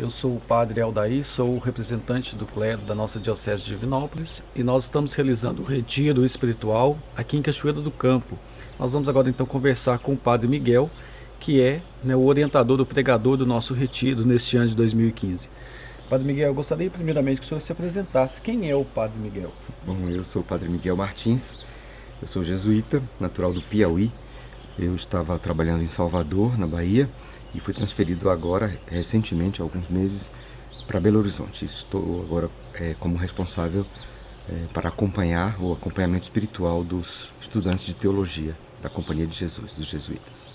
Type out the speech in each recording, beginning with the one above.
Eu sou o Padre Aldair, sou o representante do clero da nossa Diocese de Divinópolis e nós estamos realizando o retiro espiritual aqui em Cachoeira do Campo. Nós vamos agora então conversar com o Padre Miguel, que é o orientador, o pregador do nosso retiro neste ano de 2015. Padre Miguel, eu gostaria primeiramente que o senhor se apresentasse. Quem é o Padre Miguel? Bom, eu sou o Padre Miguel Martins, eu sou jesuíta, natural do Piauí. Eu estava trabalhando em Salvador, na Bahia, e fui transferido agora, recentemente, há alguns meses, para Belo Horizonte. Estou agora como responsável para acompanhar o acompanhamento espiritual dos estudantes de teologia da Companhia de Jesus, dos jesuítas.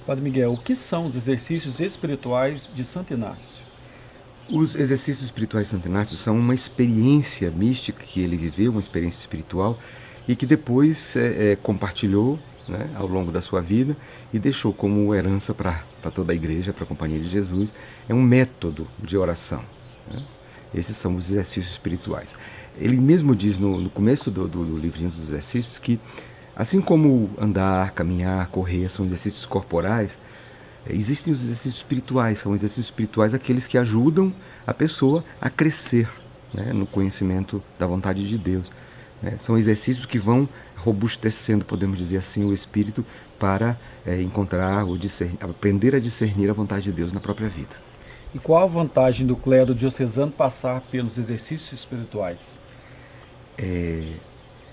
Padre Miguel, o que são os exercícios espirituais de Santo Inácio? Os exercícios espirituais de Santo Inácio são uma experiência mística que ele viveu, uma experiência espiritual, e que depois compartilhou, né, ao longo da sua vida e deixou como herança para toda a igreja, para a Companhia de Jesus. É um método de oração, né? Esses são os exercícios espirituais. Ele mesmo diz no começo do livrinho dos exercícios que, assim como andar, caminhar, correr são exercícios corporais, existem os exercícios espirituais. São exercícios espirituais aqueles que ajudam a pessoa a crescer, né, no conhecimento da vontade de Deus. São exercícios que vão robustecendo, podemos dizer assim, o espírito para encontrar ou aprender a discernir a vontade de Deus na própria vida. E qual a vantagem do clero diocesano passar pelos exercícios espirituais?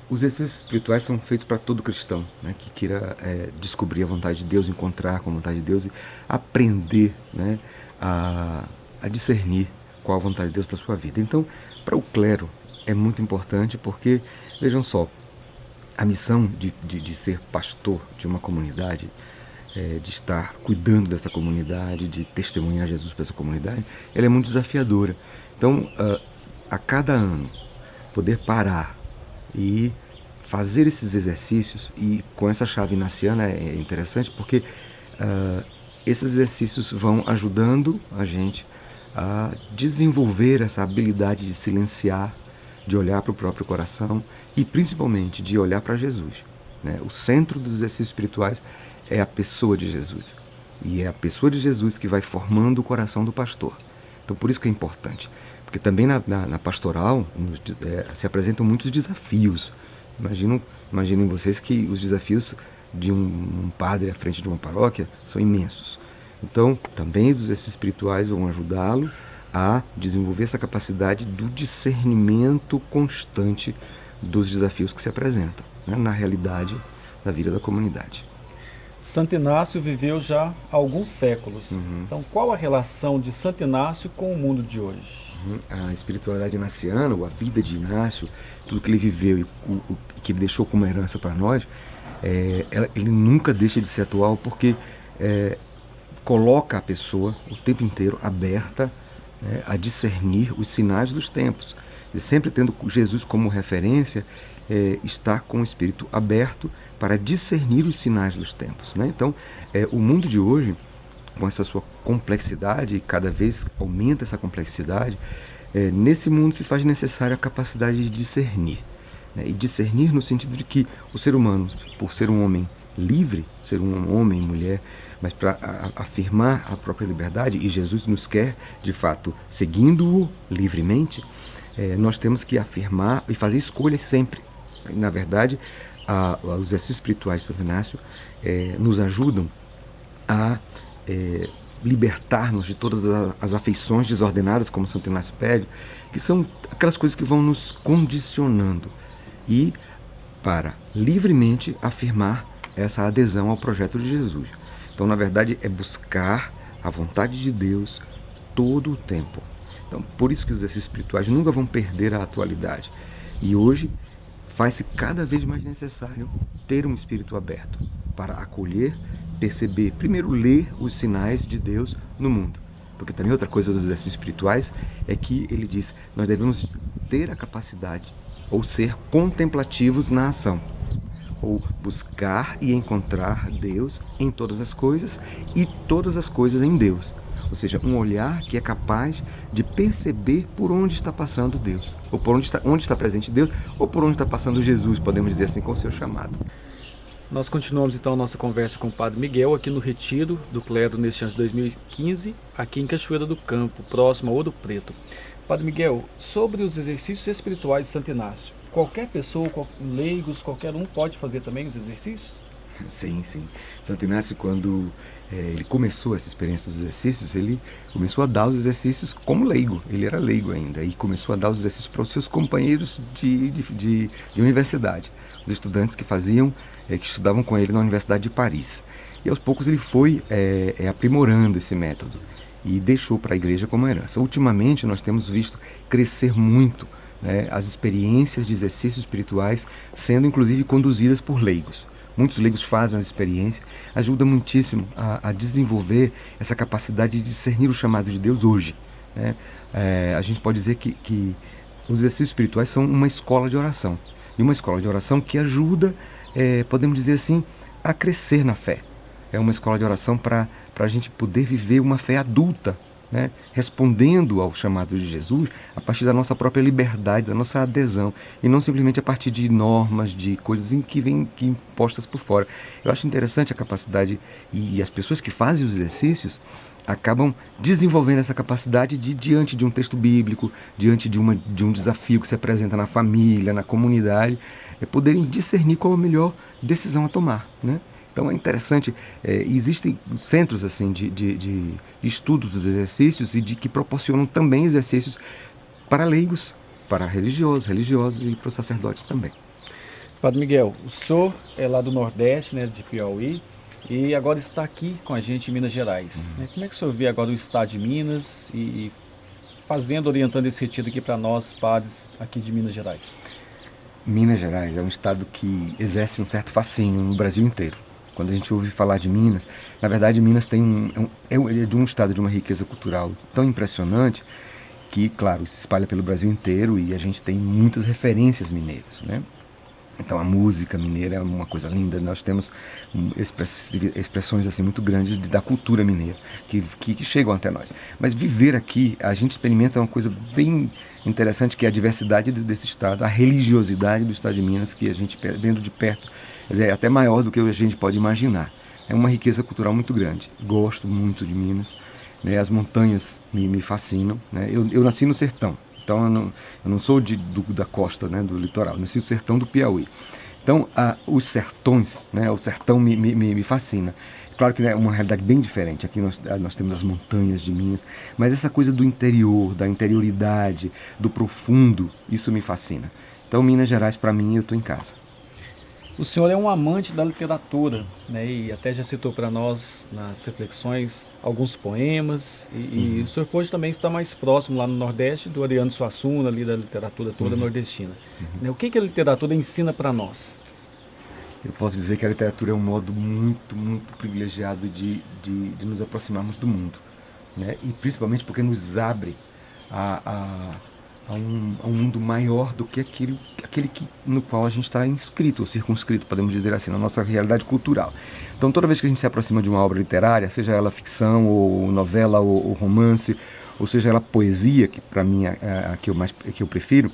Os exercícios espirituais são feitos para todo cristão, né, que queira descobrir a vontade de Deus, encontrar com a vontade de Deus e aprender, né, a discernir qual a vontade de Deus para a sua vida. Então, para o clero é muito importante porque, vejam só, a missão de ser pastor de uma comunidade, de estar cuidando dessa comunidade, de testemunhar Jesus para essa comunidade, ela é muito desafiadora. Então, a cada ano, poder parar e fazer esses exercícios, e com essa chave inaciana é interessante porque esses exercícios vão ajudando a gente a desenvolver essa habilidade de silenciar, de olhar para o próprio coração e principalmente de olhar para Jesus, né? O centro dos exercícios espirituais é a pessoa de Jesus, e é a pessoa de Jesus que vai formando o coração do pastor. Então por isso que é importante, porque também na pastoral se apresentam muitos desafios. Imaginem vocês que os desafios de um padre à frente de uma paróquia são imensos. Então também os exercícios espirituais vão ajudá-lo a desenvolver essa capacidade do discernimento constante dos desafios que se apresentam, né, na realidade da vida da comunidade. Santo Inácio viveu já há alguns séculos. Então, qual a relação de Santo Inácio com o mundo de hoje? A espiritualidade inaciana, ou a vida de Inácio, tudo que ele viveu e o que ele deixou como herança para nós, ele nunca deixa de ser atual porque coloca a pessoa o tempo inteiro aberta, né, a discernir os sinais dos tempos. E sempre tendo Jesus como referência, está com o espírito aberto para discernir os sinais dos tempos, né? Então, o mundo de hoje, com essa sua complexidade, cada vez aumenta essa complexidade, nesse mundo se faz necessária a capacidade de discernir, né? E discernir no sentido de que o ser humano, por ser um homem livre, ser um homem e mulher, mas para afirmar a própria liberdade, e Jesus nos quer, de fato, seguindo-o livremente, nós temos que afirmar e fazer escolhas sempre. Na verdade, os exercícios espirituais de Santo Inácio nos ajudam a libertar-nos de todas as afeições desordenadas, como Santo Inácio pede, que são aquelas coisas que vão nos condicionando, e para livremente afirmar essa adesão ao projeto de Jesus. Então, na verdade, é buscar a vontade de Deus todo o tempo. Então, por isso que os exercícios espirituais nunca vão perder a atualidade. E hoje faz-se cada vez mais necessário ter um espírito aberto para acolher, perceber, primeiro ler os sinais de Deus no mundo. Porque também outra coisa dos exercícios espirituais é que ele diz, nós devemos ter a capacidade ou ser contemplativos na ação, ou buscar e encontrar Deus em todas as coisas e todas as coisas em Deus. Ou seja, um olhar que é capaz de perceber por onde está passando Deus, ou por onde está presente Deus, ou por onde está passando Jesus, podemos dizer assim, com o seu chamado. Nós continuamos então a nossa conversa com o Padre Miguel aqui no Retiro do Clero neste ano de 2015, aqui em Cachoeira do Campo, próximo a Ouro Preto. Padre Miguel, sobre os exercícios espirituais de Santo Inácio, qualquer pessoa, leigos, qualquer um pode fazer também os exercícios? Sim, sim. Santo Inácio, quando ele começou essa experiência dos exercícios, ele começou a dar os exercícios como leigo. Ele era leigo ainda e começou a dar os exercícios para os seus companheiros de universidade, os estudantes que faziam, que estudavam com ele na Universidade de Paris. E aos poucos ele foi aprimorando esse método e deixou para a igreja como herança. Ultimamente nós temos visto crescer muito, né, as experiências de exercícios espirituais sendo inclusive conduzidas por leigos. Muitos leigos fazem as experiências, ajuda muitíssimo a desenvolver essa capacidade de discernir o chamado de Deus hoje, né? A gente pode dizer que os exercícios espirituais são uma escola de oração. E uma escola de oração que ajuda, podemos dizer assim, a crescer na fé. É uma escola de oração para a gente poder viver uma fé adulta, né? Respondendo ao chamado de Jesus a partir da nossa própria liberdade, da nossa adesão, e não simplesmente a partir de normas, de coisas que vêm impostas por fora. Eu acho interessante a capacidade, e as pessoas que fazem os exercícios acabam desenvolvendo essa capacidade de, diante de um texto bíblico, diante de um desafio que se apresenta na família, na comunidade, poderem discernir qual é a melhor decisão a tomar, né? Então é interessante, existem centros assim de estudos dos exercícios e que proporcionam também exercícios para leigos, para religiosos e para os sacerdotes também. Padre Miguel, o senhor é lá do Nordeste, né, de Piauí, e agora está aqui com a gente em Minas Gerais, né? Como é que o senhor vê agora o estado de Minas e orientando esse retiro aqui para nós, padres aqui de Minas Gerais? Minas Gerais é um estado que exerce um certo fascínio no Brasil inteiro. Quando a gente ouve falar de Minas, na verdade Minas tem é de um estado de uma riqueza cultural tão impressionante que, claro, se espalha pelo Brasil inteiro e a gente tem muitas referências mineiras, né? Então a música mineira é uma coisa linda, nós temos expressões assim muito grandes da cultura mineira que chegam até nós. Mas viver aqui, a gente experimenta uma coisa bem interessante, que é a diversidade desse estado, a religiosidade do estado de Minas, que a gente vendo de perto, quer dizer, é até maior do que a gente pode imaginar. É uma riqueza cultural muito grande. Gosto muito de Minas, né? As montanhas me fascinam, né? Eu nasci no sertão. Então eu não sou da costa, né, do litoral, eu nasci no sertão do Piauí. Então os sertões, né, o sertão me fascina. Claro que é uma realidade bem diferente. Aqui nós temos as montanhas de Minas, mas essa coisa do interior, da interioridade, do profundo, isso me fascina. Então Minas Gerais, para mim, eu estou em casa. O senhor é um amante da literatura, né? E até já citou para nós nas reflexões alguns poemas. E o senhor pode também estar mais próximo lá no Nordeste do Ariano Suassuna, ali da literatura toda nordestina. Né? O que a literatura ensina para nós? Eu posso dizer que a literatura é um modo muito, muito privilegiado de nos aproximarmos do mundo, né? E principalmente porque nos abre a um mundo maior do que aquele no qual a gente está inscrito, ou circunscrito, podemos dizer assim, na nossa realidade cultural. Então toda vez que a gente se aproxima de uma obra literária, seja ela ficção, ou novela, ou romance, ou seja ela poesia, que para mim é a que eu prefiro,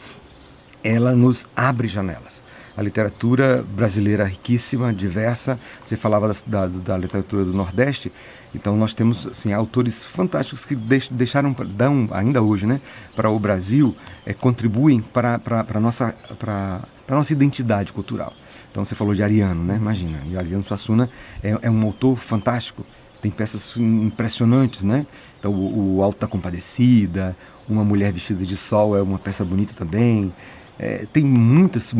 ela nos abre janelas. A literatura brasileira é riquíssima, diversa. Você falava da literatura do Nordeste, então nós temos assim, autores fantásticos que dão ainda hoje, né, para o Brasil, contribuem para a nossa identidade cultural. Então você falou de Ariano, né? Imagina, e Ariano Suassuna é um autor fantástico, tem peças impressionantes, né? Então o Alto da Compadecida, Uma Mulher Vestida de Sol é uma peça bonita também. Tem muitas,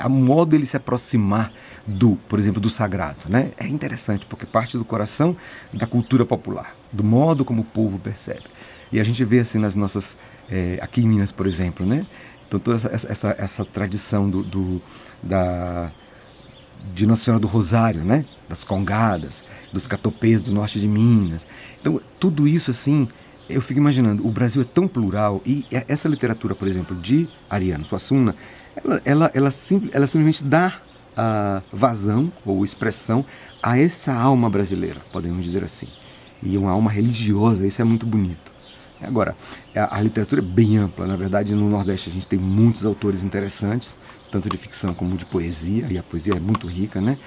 a modo ele se aproximar por exemplo, do sagrado, né? É interessante, porque parte do coração da cultura popular, do modo como o povo percebe. E a gente vê assim nas nossas, aqui em Minas, por exemplo, né? Então toda essa tradição de Nossa Senhora do Rosário, né? Das congadas, dos catopês do norte de Minas. Então tudo isso assim, eu fico imaginando, o Brasil é tão plural e essa literatura, por exemplo, de Ariano Suassuna, ela simplesmente dá vazão ou expressão a essa alma brasileira, podemos dizer assim. E uma alma religiosa, isso é muito bonito. Agora, a literatura é bem ampla. Na verdade, no Nordeste a gente tem muitos autores interessantes, tanto de ficção como de poesia, e a poesia é muito rica, né?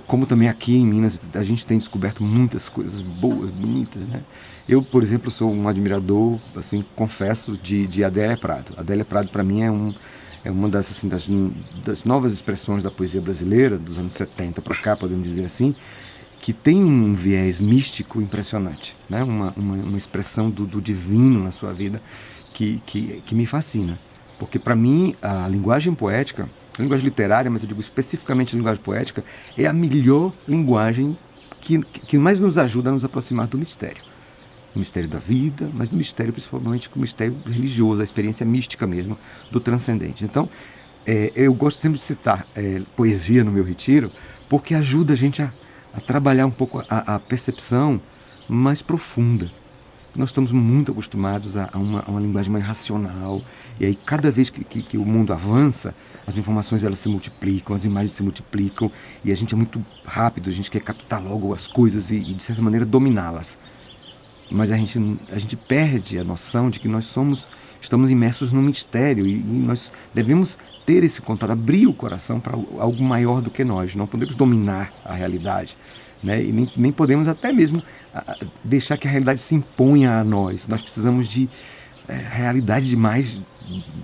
Como também aqui em Minas a gente tem descoberto muitas coisas boas, bonitas, né? Eu, por exemplo, sou um admirador, assim, confesso, de Adélia Prado. Adélia Prado, para mim, é uma das, assim, das novas expressões da poesia brasileira, dos anos 70 para cá, podemos dizer assim, que tem um viés místico impressionante, né? Uma expressão do divino na sua vida que me fascina. Porque, para mim, a linguagem poética, a linguagem literária, mas eu digo especificamente a linguagem poética, é a melhor linguagem que mais nos ajuda a nos aproximar do mistério. O mistério da vida, mas do mistério principalmente o mistério religioso, a experiência mística mesmo, do transcendente. Então, eu gosto sempre de citar poesia no meu retiro, porque ajuda a gente a trabalhar um pouco a percepção mais profunda. Nós estamos muito acostumados a uma linguagem mais racional, e aí cada vez que o mundo avança, as informações elas se multiplicam, as imagens se multiplicam, e a gente é muito rápido, a gente quer captar logo as coisas e de certa maneira dominá-las. Mas a gente perde a noção de que nós estamos imersos num mistério, e nós devemos ter esse contato, abrir o coração para algo maior do que nós. Não podemos dominar a realidade, né? E nem podemos até mesmo deixar que a realidade se imponha a nós. Nós precisamos de realidade demais,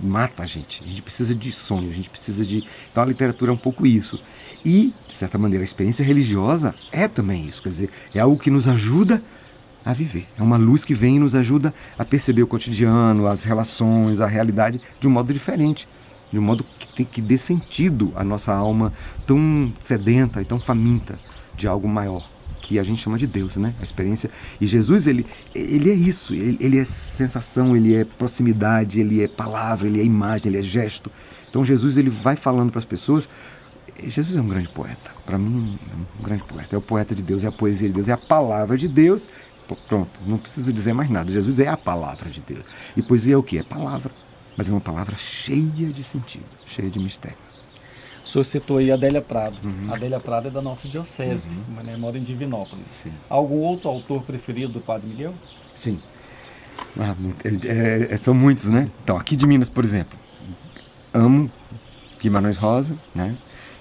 mata a gente precisa de sonho, a gente precisa de... Então a literatura é um pouco isso. E, de certa maneira, a experiência religiosa é também isso, quer dizer, é algo que nos ajuda a viver. É uma luz que vem e nos ajuda a perceber o cotidiano, as relações, a realidade de um modo diferente, de um modo que dê sentido à nossa alma tão sedenta e tão faminta de algo maior, que a gente chama de Deus, né? A experiência. E Jesus, ele é isso, ele é sensação, ele é proximidade, ele é palavra, ele é imagem, ele é gesto. Então Jesus, ele vai falando para as pessoas. Jesus é um grande poeta, para mim é um grande poeta, é o poeta de Deus, é a poesia de Deus, é a palavra de Deus. Pronto, não precisa dizer mais nada. Jesus é a palavra de Deus. E poesia é o quê? É palavra. Mas é uma palavra cheia de sentido, cheia de mistério. O senhor citou aí a Adélia Prado. A Adélia Prado é da nossa diocese, né? Mora em Divinópolis. Sim. Algum outro autor preferido do Padre Miguel? Sim. São muitos, né? Então, aqui de Minas, por exemplo, amo Guimarães Rosa, né?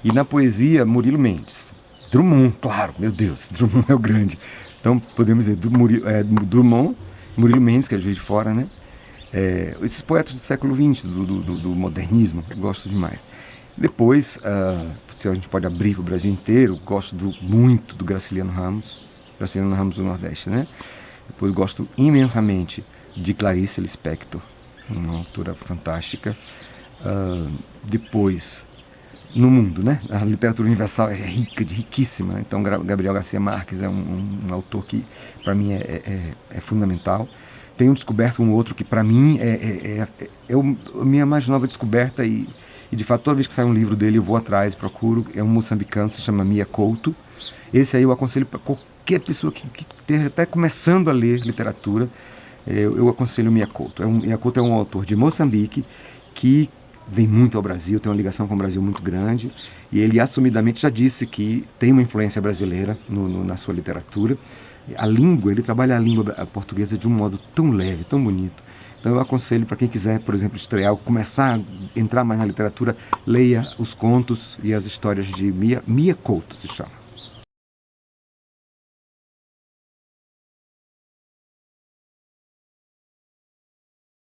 E na poesia, Murilo Mendes. Drummond, claro, meu Deus, Drummond é o grande. Então, podemos dizer Drummond, Murilo Mendes, que é Juiz de Fora, né? Esses poetas do século XX, do modernismo, que eu gosto demais. Depois, se a gente pode abrir para o Brasil inteiro, gosto muito do Graciliano Ramos do Nordeste, né? Depois gosto imensamente de Clarice Lispector, uma autora fantástica. Depois, no mundo, né? A literatura universal é riquíssima. Então, Gabriel Garcia Marques é um autor que, para mim, é fundamental. Tenho descoberto um outro que, para mim, é a minha mais nova descoberta e, de fato, toda vez que sai um livro dele, eu vou atrás, procuro. É um moçambicano, se chama Mia Couto. Esse aí eu aconselho para qualquer pessoa que esteja até começando a ler literatura. Eu aconselho Mia Couto. Mia Couto é um autor de Moçambique que vem muito ao Brasil, tem uma ligação com o Brasil muito grande, e ele assumidamente já disse que tem uma influência brasileira na sua literatura. Ele trabalha a língua portuguesa de um modo tão leve, tão bonito. Então eu aconselho para quem quiser, por exemplo, estrear, começar a entrar mais na literatura, leia os contos e as histórias de Mia Couto, se chama.